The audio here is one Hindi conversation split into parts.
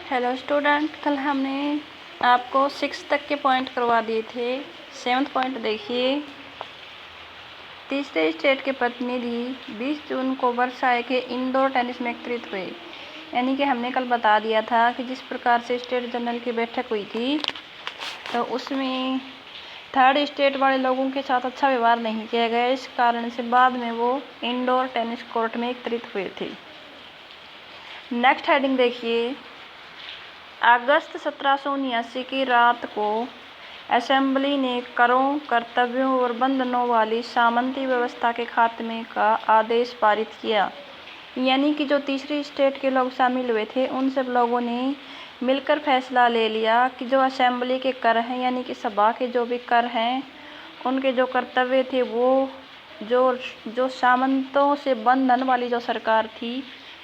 हेलो स्टूडेंट, कल हमने आपको 6 तक के पॉइंट करवा दिए थे। 7th पॉइंट देखिए। तीसरे स्टेट के प्रतिनिधि 20 जून को वर्साई के इंडोर टेनिस में एकत्रित हुए। यानी कि हमने कल बता दिया था कि जिस प्रकार से स्टेट जनरल की बैठक हुई थी तो उसमें थर्ड स्टेट वाले लोगों के साथ अच्छा व्यवहार नहीं किया गया। इस कारण से बाद में वो इंडोर टेनिस कोर्ट में एकत्रित हुए थे। नेक्स्ट हेडिंग देखिए। अगस्त 1779 की रात को असेंबली ने करों, कर्तव्यों और बंधनों वाली सामंती व्यवस्था के खात्मे का आदेश पारित किया। यानी कि जो तीसरी स्टेट के लोग शामिल हुए थे उन सब लोगों ने मिलकर फैसला ले लिया कि जो असेंबली के कर हैं, यानी कि सभा के जो भी कर हैं, उनके जो कर्तव्य थे वो जो सामंतों से बंधन वाली जो सरकार थी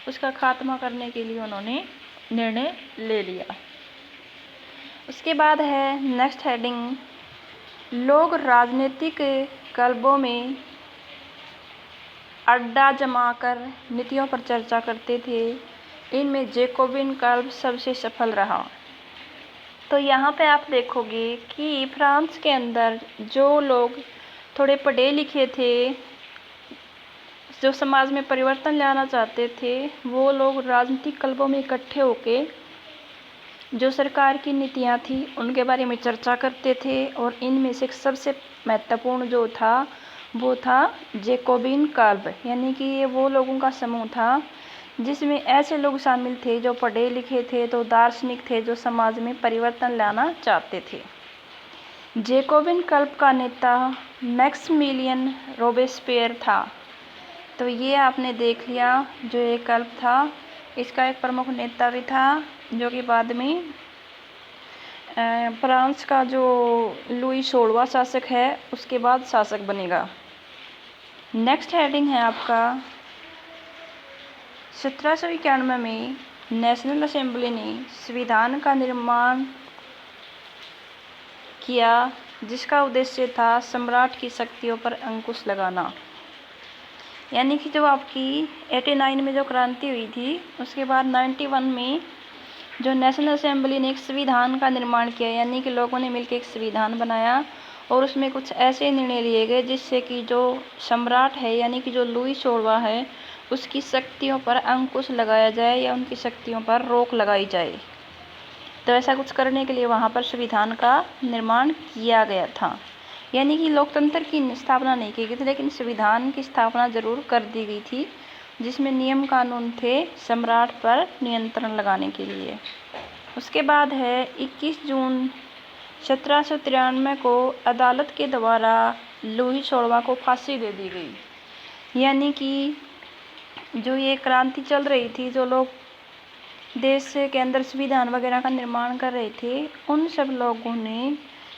उसका खात्मा करने के लिए उन्होंने निर्णय ले लिया। उसके बाद है नेक्स्ट हेडिंग। लोग राजनीतिक क्लबों में अड्डा जमाकर नीतियों पर चर्चा करते थे। इनमें जैकोबिन क्लब सबसे सफल रहा। तो यहाँ पे आप देखोगे कि फ्रांस के अंदर जो लोग थोड़े पढ़े लिखे थे, जो समाज में परिवर्तन लाना चाहते थे, वो लोग राजनीतिक क्लबों में इकट्ठे होके जो सरकार की नीतियाँ थी उनके बारे में चर्चा करते थे। और इनमें से सबसे महत्वपूर्ण जो था वो था जैकोबिन क्लब। यानी कि ये वो लोगों का समूह था जिसमें ऐसे लोग शामिल थे जो पढ़े लिखे थे, तो दार्शनिक थे, जो समाज में परिवर्तन लाना चाहते थे। जैकोबिन क्लब का नेता मैक्सिमिलियन रोबेस्पियर था। तो ये आपने देख लिया जो ये क्लब था। इसका एक प्रमुख नेता भी था जो कि बाद में फ्रांस का जो लुई 16वां शासक है उसके बाद शासक बनेगा। नेक्स्ट हेडिंग है आपका 1791 में नेशनल असेंबली ने संविधान का निर्माण किया जिसका उद्देश्य था सम्राट की शक्तियों पर अंकुश लगाना। यानी कि जो आपकी 89 में जो क्रांति हुई थी उसके बाद 91 में जो नेशनल असेंबली ने एक संविधान का निर्माण किया, यानी कि लोगों ने मिलकर एक संविधान बनाया और उसमें कुछ ऐसे निर्णय लिए गए जिससे कि जो सम्राट है, यानी कि जो लुई 16वां है, उसकी शक्तियों पर अंकुश लगाया जाए या उनकी शक्तियों पर रोक लगाई जाए। तो ऐसा कुछ करने के लिए वहाँ पर संविधान का निर्माण किया गया था। यानी कि लोकतंत्र की स्थापना नहीं की गई थी, लेकिन संविधान की स्थापना जरूर कर दी गई थी जिसमें नियम कानून थे सम्राट पर नियंत्रण लगाने के लिए। उसके बाद है 21 जून 1793 को अदालत के द्वारा लुई 16वां को फांसी दे दी गई। यानी कि जो ये क्रांति चल रही थी, जो लोग देश के अंदर संविधान वगैरह का निर्माण कर रहे थे, उन सब लोगों ने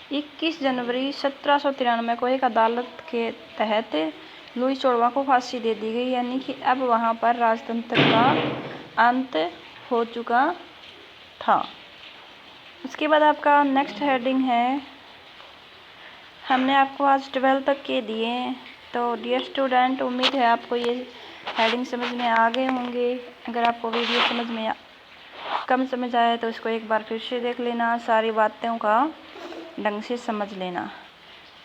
21 जनवरी 1793 को एक अदालत के तहत लुई 16वां को फांसी दे दी गई। यानी कि अब वहाँ पर राजतंत्र का अंत हो चुका था। उसके बाद आपका नेक्स्ट हेडिंग है, हमने आपको आज 12 तक के दिए। तो डियर स्टूडेंट, उम्मीद है आपको ये हेडिंग समझ में आ गए होंगे। अगर आपको वीडियो समझ में कम समझ आया तो इसको एक बार फिर से देख लेना, सारी बातों का ढंग से समझ लेना।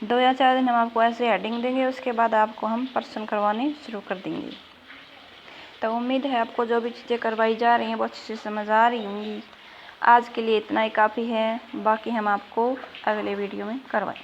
2 या 4 दिन हम आपको ऐसे हेडिंग देंगे, उसके बाद आपको हम प्रश्न करवाने शुरू कर देंगे। तो उम्मीद है आपको जो भी चीज़ें करवाई जा रही हैं वो अच्छे से समझ आ रही होंगी। आज के लिए इतना ही काफ़ी है, बाकी हम आपको अगले वीडियो में करवाएं।